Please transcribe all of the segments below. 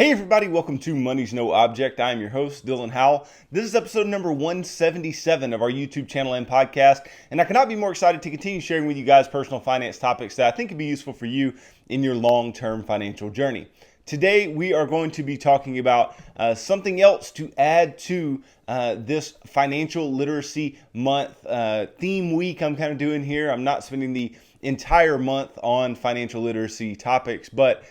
Hey everybody, welcome to Money's No Object. I am your host, Dylan Howell. This is episode number 177 of our YouTube channel and podcast, and I cannot be more excited to continue sharing with you guys personal finance topics that I think could be useful for you in your long-term financial journey. Today, we are going to be talking about something else to add to this financial literacy month theme week I'm kind of doing here. I'm not spending the entire month on financial literacy topics, but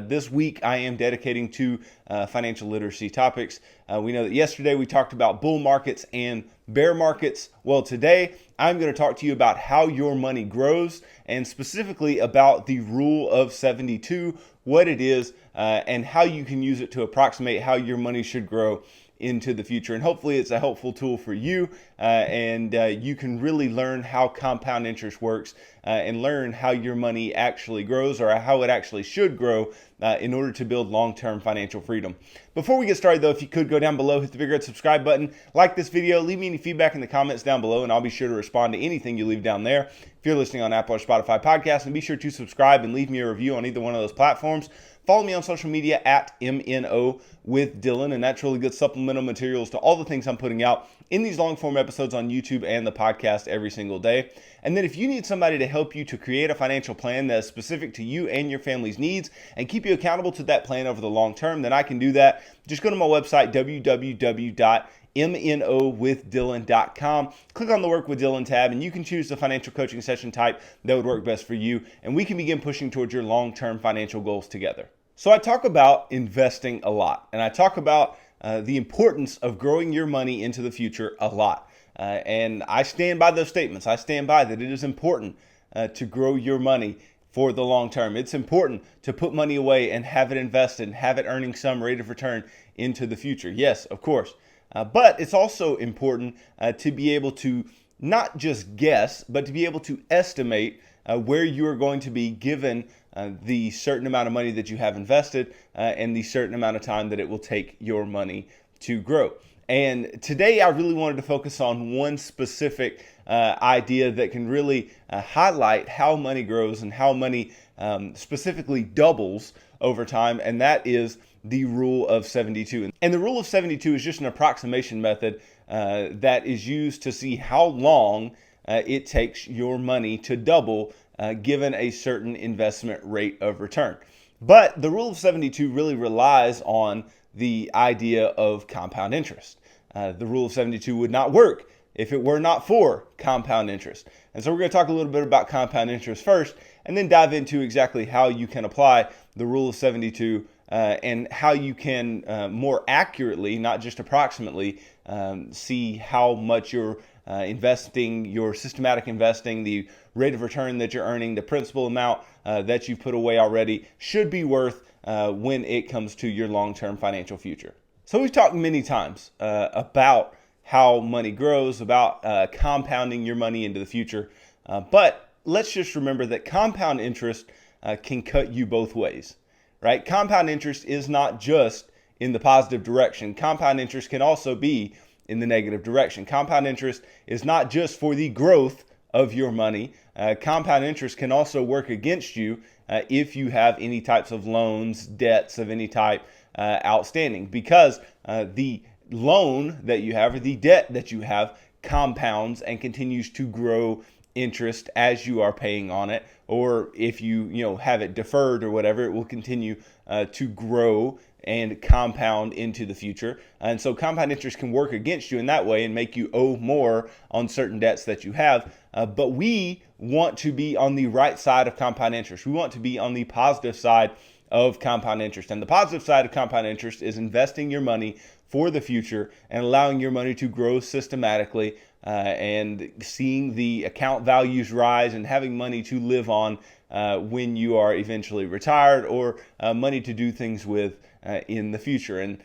this week I am dedicating to financial literacy topics. We know that yesterday we talked about bull markets and bear markets. Well, today I'm going to talk to you about how your money grows, and specifically about the rule of 72, what it is, and how you can use it to approximate how your money should grow into the future. And hopefully it's a helpful tool for you, and you can really learn how compound interest works and learn how your money actually grows, or how it actually should grow in order to build long-term financial freedom. Before we get started though, if you could go down below, hit the big red subscribe button, like this video, leave me any feedback in the comments down below, and I'll be sure to respond to anything you leave down there. If you're listening on Apple or Spotify podcasts, and be sure to subscribe and leave me a review on either one of those platforms. Follow me on social media at MNO with Dylan, and that's really good supplemental materials to all the things I'm putting out in these long form episodes on YouTube and the podcast every single day. And then if you need somebody to help you to create a financial plan that is specific to you and your family's needs and keep you accountable to that plan over the long term, then I can do that. Just go to my website, www.MNOwithDylan.com. Click on the Work with Dylan tab, and you can choose the financial coaching session type that would work best for you, and we can begin pushing towards your long-term financial goals together. So I talk about investing a lot, and I talk about the importance of growing your money into the future a lot. And I stand by those statements. I stand by that it is important to grow your money for the long term. It's important to put money away and have it invested and have it earning some rate of return into the future. Yes, of course. But it's also important to be able to not just guess, but to be able to estimate where you are going to be given the certain amount of money that you have invested and the certain amount of time that it will take your money to grow. And today I really wanted to focus on one specific idea that can really highlight how money grows and how money specifically doubles over time, and that is the rule of 72. And the rule of 72 is just an approximation method that is used to see how long it takes your money to double given a certain investment rate of return. But the rule of 72 really relies on the idea of compound interest. The rule of 72 would not work if it were not for compound interest. And so we're going to talk a little bit about compound interest first, and then dive into exactly how you can apply the rule of 72 and how you can more accurately, not just approximately, see how much you're investing, your systematic investing, the rate of return that you're earning, the principal amount that you've put away already should be worth when it comes to your long-term financial future. So we've talked many times about how money grows, about compounding your money into the future. But let's just remember that compound interest can cut you both ways, right? Compound interest is not just in the positive direction. Compound interest can also be in the negative direction. Compound interest is not just for the growth of your money. Compound interest can also work against you if you have any types of loans, debts of any type outstanding, because the loan that you have or the debt that you have compounds and continues to grow interest as you are paying on it, or if you have it deferred or whatever, it will continue to grow and compound into the future. And so compound interest can work against you in that way and make you owe more on certain debts that you have. But we want to be on the right side of compound interest. We want to be on the positive side of compound interest. And the positive side of compound interest is investing your money for the future and allowing your money to grow systematically and seeing the account values rise and having money to live on when you are eventually retired, or money to do things with in the future. And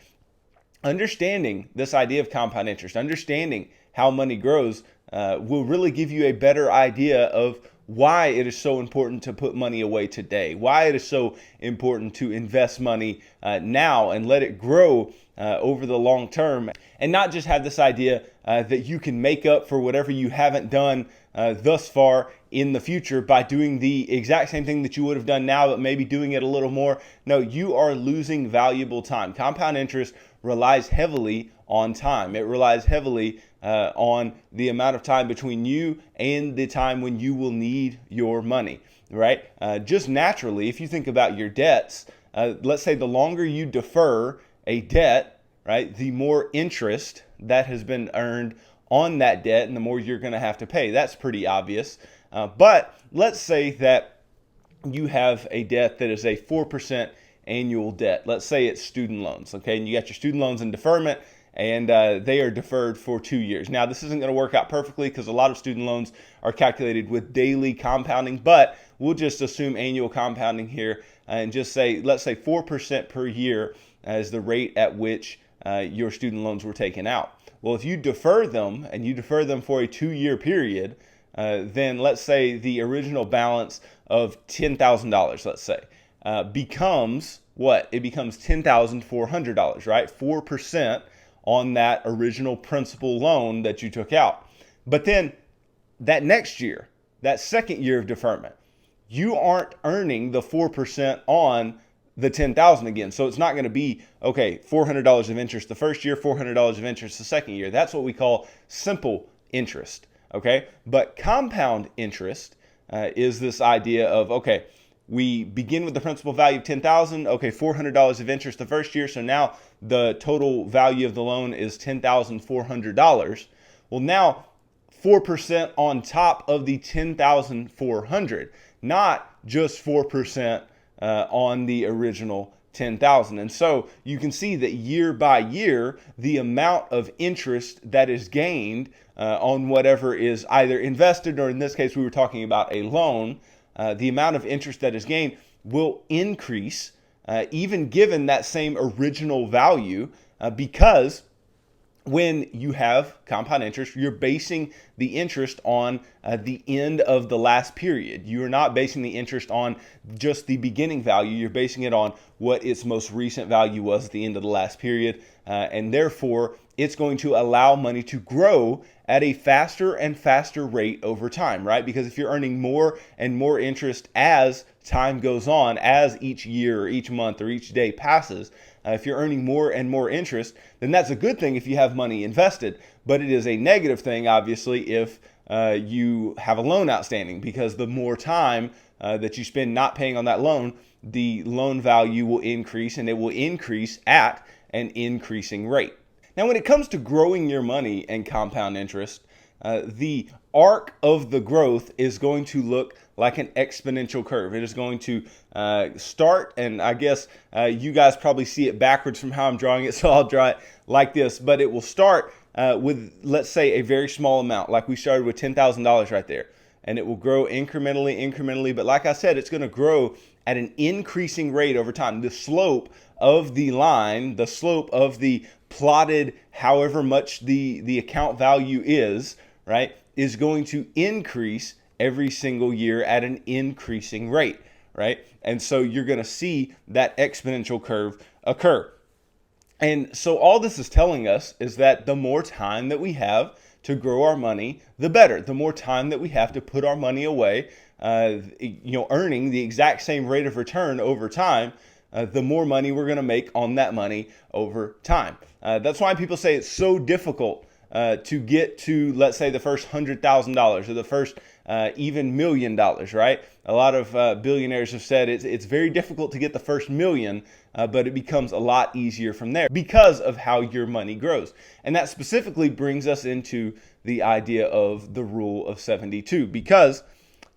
understanding this idea of compound interest, understanding how money grows, will really give you a better idea of why it is so important to put money away today, why it is so important to invest money now and let it grow over the long term, and not just have this idea that you can make up for whatever you haven't done thus far in the future by doing the exact same thing that you would have done now, but maybe doing it a little more. No, you are losing valuable time. Compound interest relies heavily on time. It relies heavily on the amount of time between you and the time when you will need your money, right? Just naturally, if you think about your debts, let's say the longer you defer a debt, right, the more interest that has been earned on that debt and the more you're going to have to pay. That's pretty obvious. But let's say that you have a debt that is a 4% annual debt. Let's say it's student loans, okay? And you got your student loans in deferment, and they are deferred for 2 years. Now, this isn't going to work out perfectly because a lot of student loans are calculated with daily compounding, but we'll just assume annual compounding here and just say, let's say 4% per year as the rate at which your student loans were taken out. Well, if you defer them and you defer them for a 2-year period, then let's say the original balance of $10,000, let's say, becomes what? It becomes $10,400, right? 4% on that original principal loan that you took out. But then that next year, that second year of deferment, you aren't earning the 4% on the $10,000 again. So it's not going to be, okay, $400 of interest the first year, $400 of interest the second year. That's what we call simple interest, okay? But compound interest is this idea of, okay, we begin with the principal value of $10,000, okay, $400 of interest the first year, so now the total value of the loan is $10,400. Well, now 4% on top of the $10,400, not just 4% on the original $10,000. And so you can see that year by year, the amount of interest that is gained on whatever is either invested, or in this case, we were talking about a loan, the amount of interest that is gained will increase even given that same original value because when you have compound interest, you're basing the interest on the end of the last period. You are not basing the interest on just the beginning value. You're basing it on what its most recent value was at the end of the last period. And therefore, it's going to allow money to grow at a faster and faster rate over time, right? Because if you're earning more and more interest as time goes on, as each year or each month or each day passes, if you're earning more and more interest, then that's a good thing if you have money invested. But it is a negative thing, obviously, if you have a loan outstanding, because the more time that you spend not paying on that loan, the loan value will increase, and it will increase at an increasing rate. Now, when it comes to growing your money and compound interest, the arc of the growth is going to look like an exponential curve. It is going to start, and I guess you guys probably see it backwards from how I'm drawing it, so I'll draw it like this. But it will start with, let's say, a very small amount, like we started with $10,000 right there. And it will grow incrementally. But like I said, it's going to grow at an increasing rate over time. The slope of the line, the slope of the plotted however much the account value is, right, is going to increase every single year at an increasing rate, right? And so you're going to see that exponential curve occur. And so all this is telling us is that the more time that we have to grow our money, the better. The more time that we have to put our money away, earning the exact same rate of return over time, the more money we're going to make on that money over time. That's why people say it's so difficult to get to, let's say, the first $100,000 or the first even $1 million, right? A lot of billionaires have said it's very difficult to get the first million, but it becomes a lot easier from there because of how your money grows. And that specifically brings us into the idea of the rule of 72, because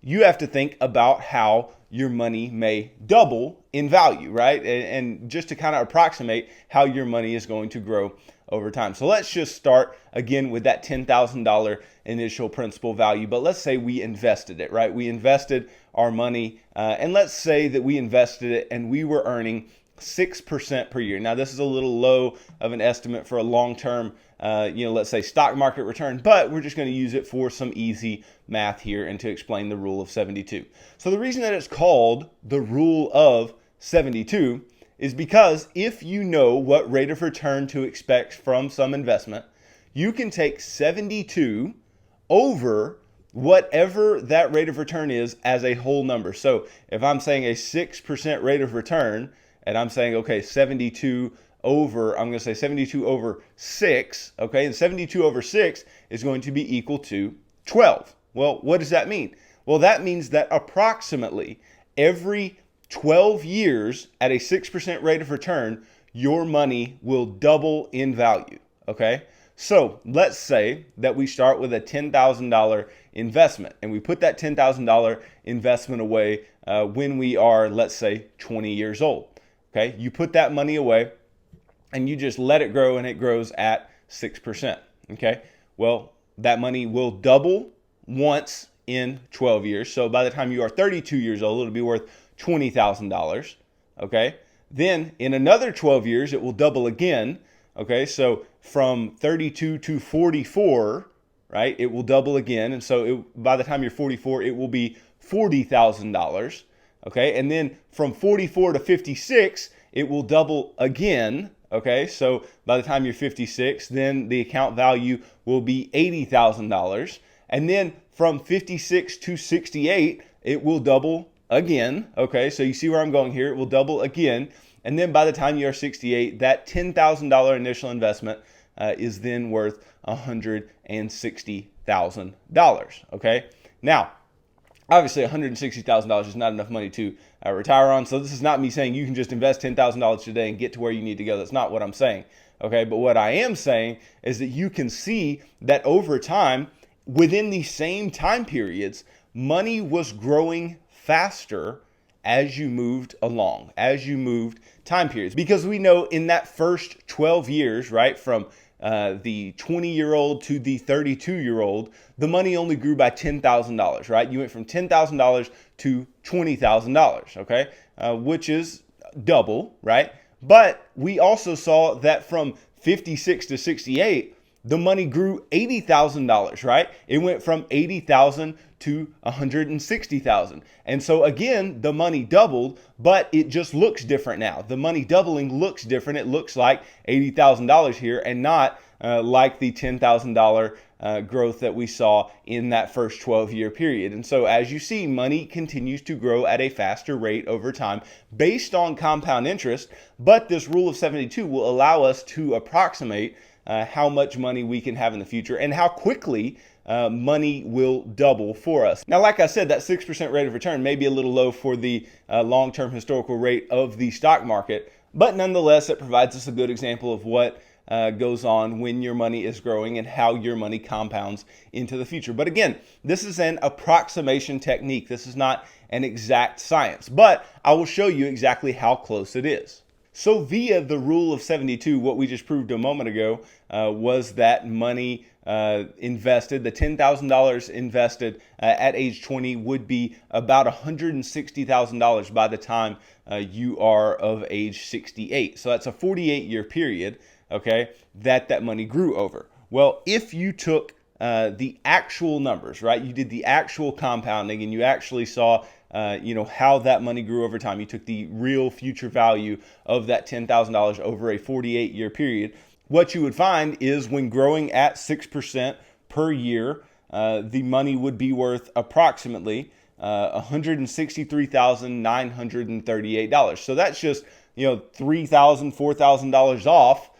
you have to think about how your money may double in value, right? And just to kind of approximate how your money is going to grow over time. So let's just start again with that $10,000 initial principal value. But let's say we invested it, right? We invested our money, and let's say that we invested it and we were earning 6% per year. Now, this is a little low of an estimate for a long-term, let's say stock market return, but we're just going to use it for some easy math here and to explain the rule of 72. So the reason that it's called the rule of 72 is because if you know what rate of return to expect from some investment, you can take 72 over whatever that rate of return is as a whole number. So if I'm saying a 6% rate of return, and I'm saying, okay, 72 over, I'm going to say 72 over 6, okay, and 72 over 6 is going to be equal to 12. Well, what does that mean? Well, that means that approximately every 12 years at a 6% rate of return, your money will double in value, okay? So let's say that we start with a $10,000 investment and we put that $10,000 investment away when we are, let's say, 20 years old, okay? You put that money away and you just let it grow and it grows at 6%, okay? Well, that money will double once in 12 years. So by the time you are 32 years old, it'll be worth $20,000, okay? Then in another 12 years, it will double again, okay? So from 32 to 44, right, it will double again. And so by the time you're 44, it will be $40,000, okay? And then from 44 to 56, it will double again, okay? So by the time you're 56, then the account value will be $80,000. And then from 56 to 68, it will double again, okay? So you see where I'm going here. It will double again. And then by the time you are 68, that $10,000 initial investment is then worth $160,000, okay? Now, obviously $160,000 is not enough money to retire on. So this is not me saying you can just invest $10,000 today and get to where you need to go. That's not what I'm saying, okay? But what I am saying is that you can see that over time, within the same time periods, money was growing faster as you moved along, as you moved time periods. Because we know in that first 12 years, right, from the 20-year-old to the 32-year-old, the money only grew by $10,000, right? You went from $10,000 to $20,000, okay, which is double, right? But we also saw that from 56 to 68, the money grew $80,000, right? It went from $80,000 to $160,000. And so again, the money doubled, but it just looks different now. The money doubling looks different. It looks like $80,000 here and not like the $10,000 growth that we saw in that first 12-year period. And so as you see, money continues to grow at a faster rate over time based on compound interest, but this rule of 72 will allow us to approximate how much money we can have in the future and how quickly money will double for us. Now, like I said, that 6% rate of return may be a little low for the long-term historical rate of the stock market, but nonetheless, it provides us a good example of what goes on when your money is growing and how your money compounds into the future. But again, this is an approximation technique. This is not an exact science, but I will show you exactly how close it is. So via the rule of 72, what we just proved a moment ago was that money invested, the $10,000 invested at age 20 would be about $160,000 by the time you are of age 68. So that's a 48-year period, okay, that money grew over. Well, if you took the actual numbers, right, you did the actual compounding and you actually saw how that money grew over time. You took the real future value of that $10,000 over a 48-year period. What you would find is when growing at 6% per year, the money would be worth approximately $163,938. So that's just, $3,000, $4,000 off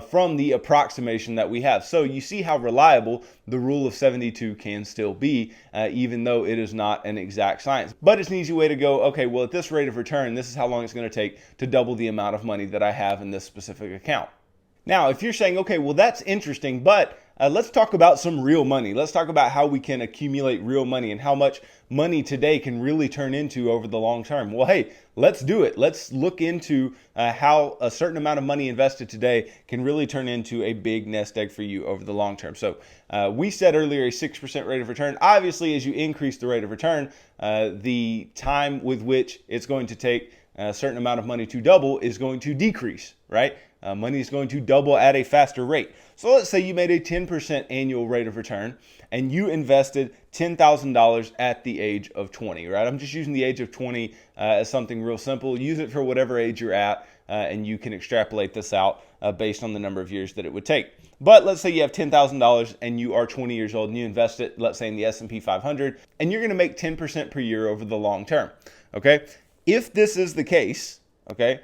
from the approximation that we have. So you see how reliable the rule of 72 can still be, even though it is not an exact science. But it's an easy way to go, okay, well, at this rate of return, this is how long it's going to take to double the amount of money that I have in this specific account. Now, if you're saying, okay, well, that's interesting, but let's talk about some real money. Let's talk about how we can accumulate real money and how much money today can really turn into over the long term. Well, hey, let's do it. Let's look into how a certain amount of money invested today can really turn into a big nest egg for you over the long term. So we said earlier a 6% rate of return. Obviously, as you increase the rate of return, the time with which it's going to take a certain amount of money to double is going to decrease, right? Money is going to double at a faster rate. So let's say you made a 10% annual rate of return and you invested $10,000 at the age of 20, right? I'm just using the age of 20 as something real simple. Use it for whatever age you're at, and you can extrapolate this out based on the number of years that it would take. But let's say you have $10,000 and you are 20 years old and you invest it, let's say in the S&P 500, and you're going to make 10% per year over the long term, okay? If this is the case, okay,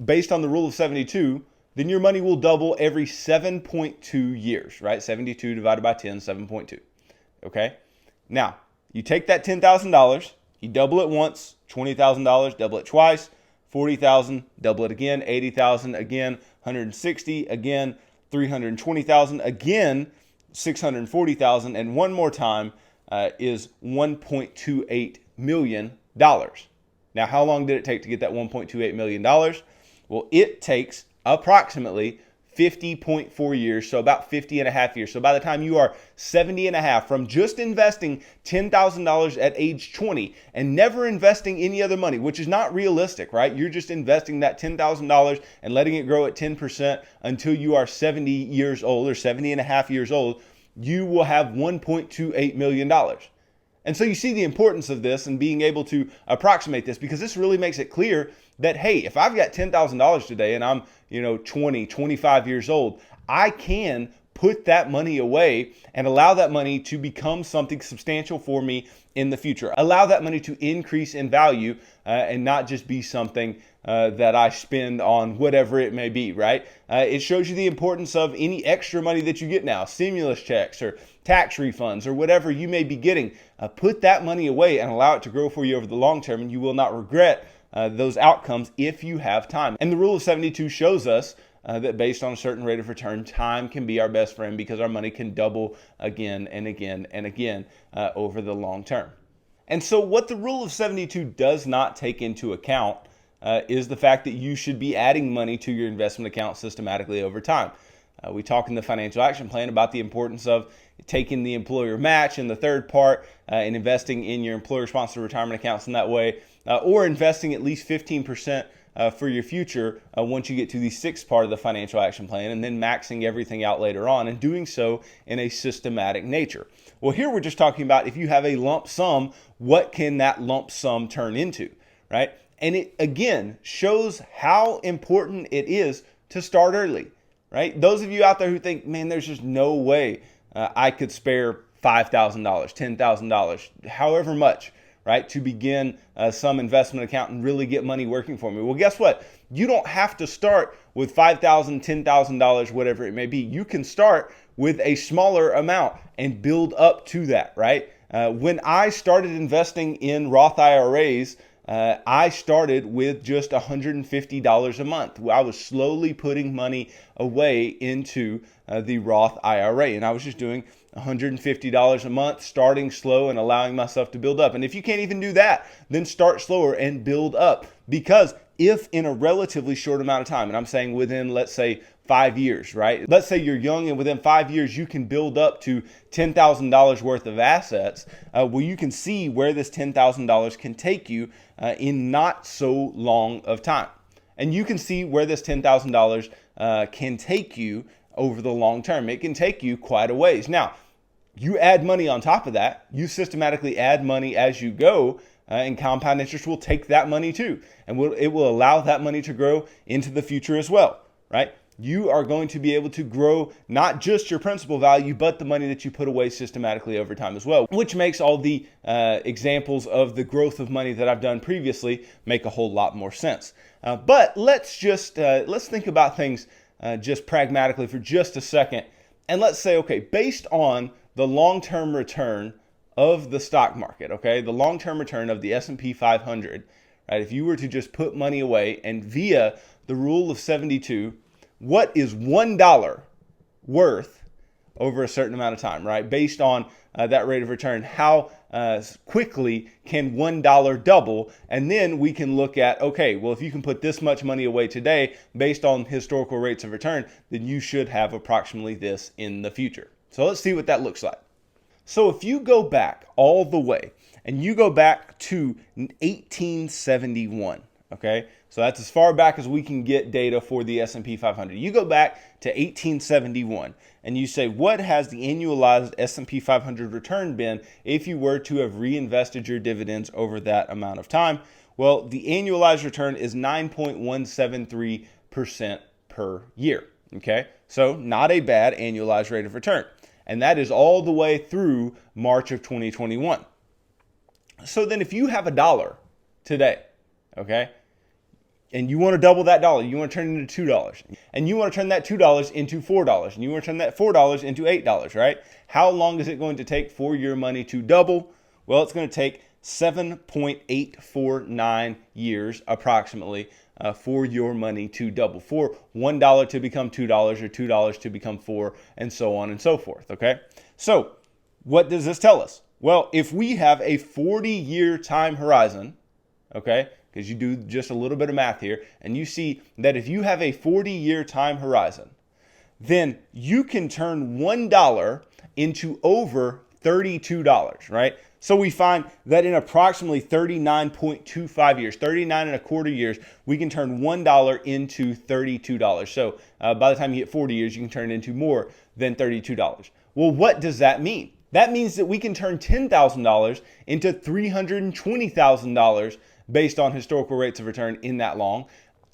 based on the rule of 72, then your money will double every 7.2 years, right? 72 divided by 10, 7.2, okay? Now, you take that $10,000, you double it once, $20,000, double it twice, 40,000, double it again, 80,000 again, 160 again, 320,000 again, 640,000, and one more time is $1.28 million. Now, how long did it take to get that $1.28 million? Well, it takes approximately 50.4 years, so about 50 and a half years. So by the time you are 70 and a half from just investing $10,000 at age 20 and never investing any other money, which is not realistic, right? You're just investing that $10,000 and letting it grow at 10% until you are 70 years old or 70 and a half years old, you will have $1.28 million. And so you see the importance of this and being able to approximate this, because this really makes it clear that, hey, if I've got $10,000 today and I'm, 20, 25 years old, I can put that money away and allow that money to become something substantial for me in the future. Allow that money to increase in value and not just be something that I spend on whatever it may be, right? It shows you the importance of any extra money that you get now, stimulus checks or tax refunds or whatever you may be getting. Put that money away and allow it to grow for you over the long term, and you will not regret those outcomes if you have time. And the rule of 72 shows us that based on a certain rate of return, time can be our best friend, because our money can double again and again and again over the long term. And so what the rule of 72 does not take into account is the fact that you should be adding money to your investment account systematically over time. We talk in the financial action plan about the importance of taking the employer match in the third part and investing in your employer-sponsored retirement accounts in that way, or investing at least 15% for your future once you get to the sixth part of the financial action plan, and then maxing everything out later on, and doing so in a systematic nature. Well, here we're just talking about if you have a lump sum, what can that lump sum turn into, right? And it, again, shows how important it is to start early, right? Those of you out there who think, man, there's just no way I could spare $5,000, $10,000, however much, right, to begin some investment account and really get money working for me. Well, guess what? You don't have to start with $5,000, $10,000, whatever it may be. You can start with a smaller amount and build up to that, right? When I started investing in Roth IRAs, I started with just $150 a month. I was slowly putting money away into the Roth IRA, and I was just doing $150 a month, starting slow and allowing myself to build up. And if you can't even do that, then start slower and build up. Because if in a relatively short amount of time, and I'm saying within, let's say, 5 years, right? Let's say you're young and within 5 years you can build up to $10,000 worth of assets. Well, you can see where this $10,000 can take you in not so long of time. And you can see where this $10,000 can take you over the long term. It can take you quite a ways. Now, you add money on top of that. You systematically add money as you go, and compound interest will take that money too. And it will allow that money to grow into the future as well, right? You are going to be able to grow not just your principal value, but the money that you put away systematically over time as well, which makes all the examples of the growth of money that I've done previously make a whole lot more sense. But let's think about things just pragmatically for just a second. And let's say, okay, based on the long-term return of the stock market, okay, the long-term return of the S&P 500, right? If you were to just put money away and via the rule of 72, what is $1 worth over a certain amount of time, right? Based on that rate of return, how quickly can $1 double? And then we can look at, okay, well, if you can put this much money away today based on historical rates of return, then you should have approximately this in the future. So let's see what that looks like. So if you go back all the way and you go back to 1871, Okay, so that's as far back as we can get data for the S&P 500. You go back to 1871 and you say, what has the annualized S&P 500 return been if you were to have reinvested your dividends over that amount of time? Well, the annualized return is 9.173% per year. Okay, so not a bad annualized rate of return. And that is all the way through March of 2021. So then if you have $1 today, okay, and you want to double that dollar, you want to turn it into $2, and you want to turn that $2 into $4, and you want to turn that $4 into $8, right? How long is it going to take for your money to double? Well, it's going to take 7.849 years approximately for your money to double, for $1 to become $2 or $2 to become $4, and so on and so forth, okay? So what does this tell us? Well, if we have a 40-year time horizon, okay, because you do just a little bit of math here, and you see that if you have a 40-year time horizon, then you can turn $1 into over $32, right? So we find that in approximately 39.25 years, 39 and a quarter years, we can turn $1 into $32. So by the time you hit 40 years, you can turn it into more than $32. Well, what does that mean? That means that we can turn $10,000 into $320,000 based on historical rates of return in that long.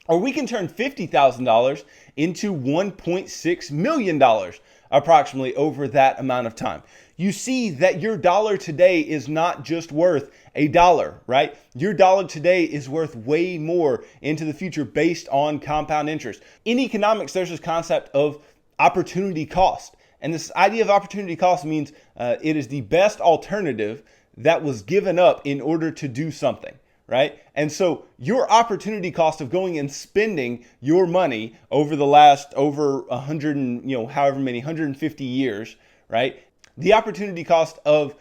Or we can turn $50,000 into $1.6 million approximately over that amount of time. You see that your dollar today is not just worth $1, right? Your dollar today is worth way more into the future based on compound interest. In economics, there's this concept of opportunity cost. And this idea of opportunity cost means it is the best alternative that was given up in order to do something, right? And so your opportunity cost of going and spending your money over the last over 100 and, however many, 150 years, right? The opportunity cost of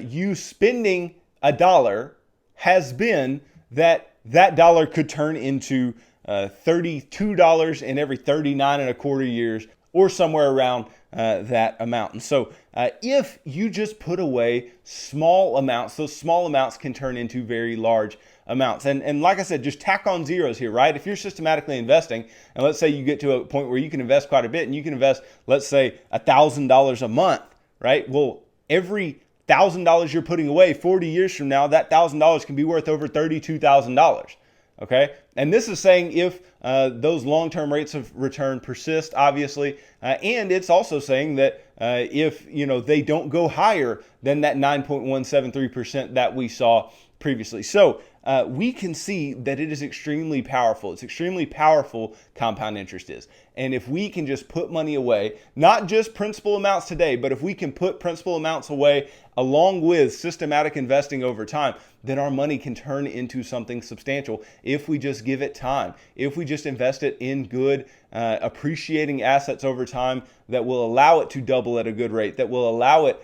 you spending $1 has been that dollar could turn into $32 in every 39 and a quarter years, or somewhere around that amount. And so if you just put away small amounts, those small amounts can turn into very large amounts. And like I said, just tack on zeros here, right? If you're systematically investing, and let's say you get to a point where you can invest quite a bit, and you can invest, let's say, $1,000 a month, right? Well, every $1,000 you're putting away 40 years from now, that $1,000 can be worth over $32,000. Okay, and this is saying if those long-term rates of return persist, obviously, and it's also saying that if they don't go higher than that 9.173% that we saw previously. So we can see that it is extremely powerful. It's extremely powerful, compound interest is. And if we can just put money away, not just principal amounts today, but if we can put principal amounts away along with systematic investing over time, then our money can turn into something substantial if we just give it time, if we just invest it in good, appreciating assets over time that will allow it to double at a good rate, that will allow it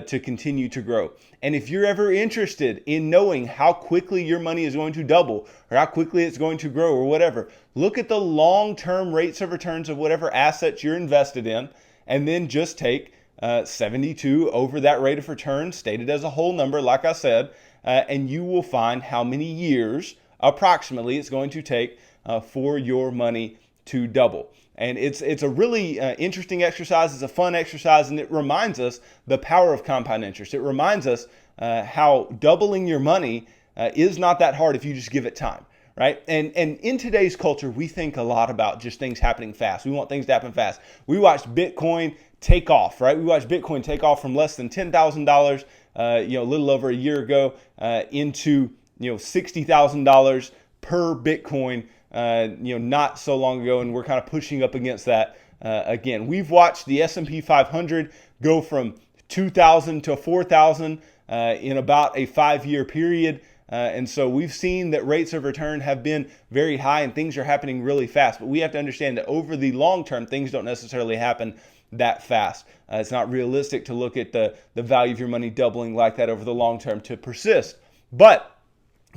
to continue to grow. And if you're ever interested in knowing how quickly your money is going to double or how quickly it's going to grow or whatever, look at the long-term rates of returns of whatever assets you're invested in, and then just take 72 over that rate of return, stated as a whole number, like I said, and you will find how many years approximately it's going to take for your money to double. And it's a really interesting exercise. It's a fun exercise, and it reminds us the power of compound interest. It reminds us how doubling your money is not that hard if you just give it time, right? And in today's culture, we think a lot about just things happening fast. We want things to happen fast. We watched Bitcoin take off, right? We watched Bitcoin take off from less than $10,000, a little over a year ago, into $60,000 per Bitcoin, not so long ago, and we're kind of pushing up against that again. We've watched the S&P 500 go from 2,000 to 4,000 in about a 5-year period. And so we've seen that rates of return have been very high and things are happening really fast. But we have to understand that over the long term, things don't necessarily happen that fast. It's not realistic to look at the value of your money doubling like that over the long term to persist. But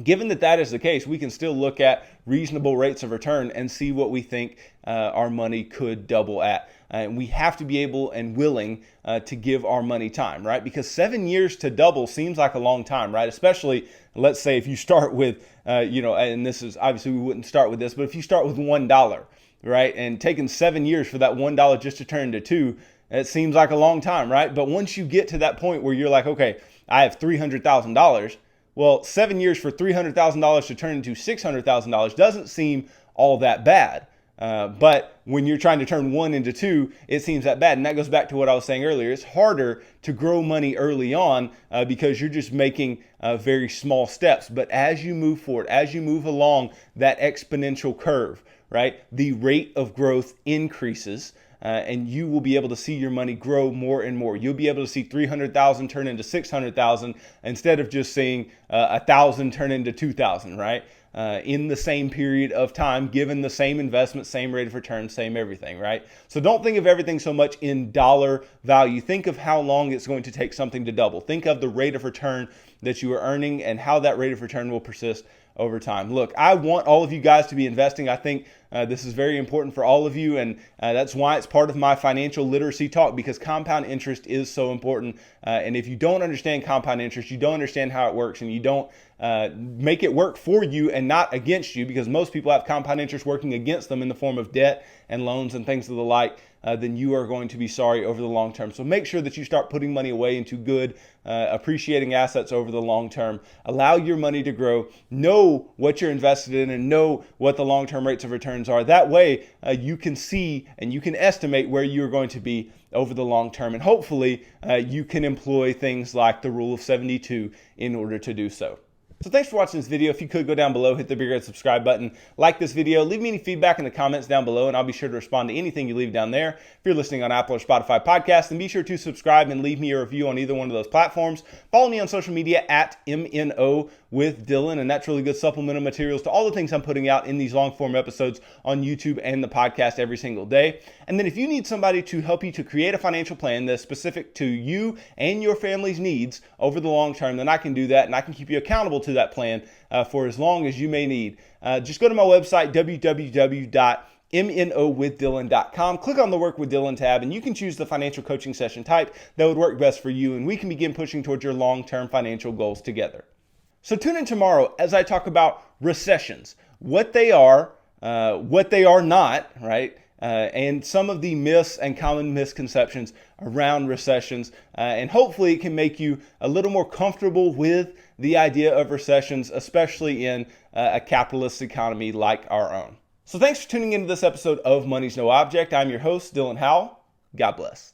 Given that that is the case, we can still look at reasonable rates of return and see what we think our money could double at. And we have to be able and willing to give our money time, right? Because 7 years to double seems like a long time, right? Especially, let's say if you start with, and this is obviously we wouldn't start with this, but if you start with $1, right? And taking 7 years for that $1 just to turn into $2, it seems like a long time, right? But once you get to that point where you're like, okay, I have $300,000. Well, 7 years for $300,000 to turn into $600,000 doesn't seem all that bad. But when you're trying to turn 1 into 2, it seems that bad. And that goes back to what I was saying earlier. It's harder to grow money early on because you're just making very small steps. But as you move forward, as you move along that exponential curve, right, the rate of growth increases. And you will be able to see your money grow more and more. You'll be able to see 300,000 turn into 600,000 instead of just seeing 1,000 turn into 2,000, right? In the same period of time, given the same investment, same rate of return, same everything, right? So don't think of everything so much in dollar value. Think of how long it's going to take something to double. Think of the rate of return that you are earning and how that rate of return will persist over time. Look, I want all of you guys to be investing. I think this is very important for all of you, and that's why it's part of my financial literacy talk, because compound interest is so important. And if you don't understand compound interest, you don't understand how it works, and you don't make it work for you and not against you, because most people have compound interest working against them in the form of debt and loans and things of the like, then you are going to be sorry over the long term. So make sure that you start putting money away into good, appreciating assets over the long term. Allow your money to grow. Know what you're invested in and know what the long-term rates of returns are. That way, you can see and you can estimate where you're going to be over the long term. And hopefully, you can employ things like the rule of 72 in order to do so. So thanks for watching this video. If you could go down below, hit the big red subscribe button, like this video, leave me any feedback in the comments down below, and I'll be sure to respond to anything you leave down there. If you're listening on Apple or Spotify podcasts, then be sure to subscribe and leave me a review on either one of those platforms. Follow me on social media at MNO with Dylan, and that's really good supplemental materials to all the things I'm putting out in these long form episodes on YouTube and the podcast every single day. And then if you need somebody to help you to create a financial plan that's specific to you and your family's needs over the long term, then I can do that, and I can keep you accountable to that plan for as long as you may need. Just go to my website, www.mnowithdylan.com. Click on the Work with Dylan tab, and you can choose the financial coaching session type that would work best for you, and we can begin pushing towards your long-term financial goals together. So tune in tomorrow as I talk about recessions, what they are not, right? And some of the myths and common misconceptions around recessions. And hopefully it can make you a little more comfortable with the idea of recessions, especially in a capitalist economy like our own. So thanks for tuning into this episode of Money's No Object. I'm your host, Dylan Howell. God bless.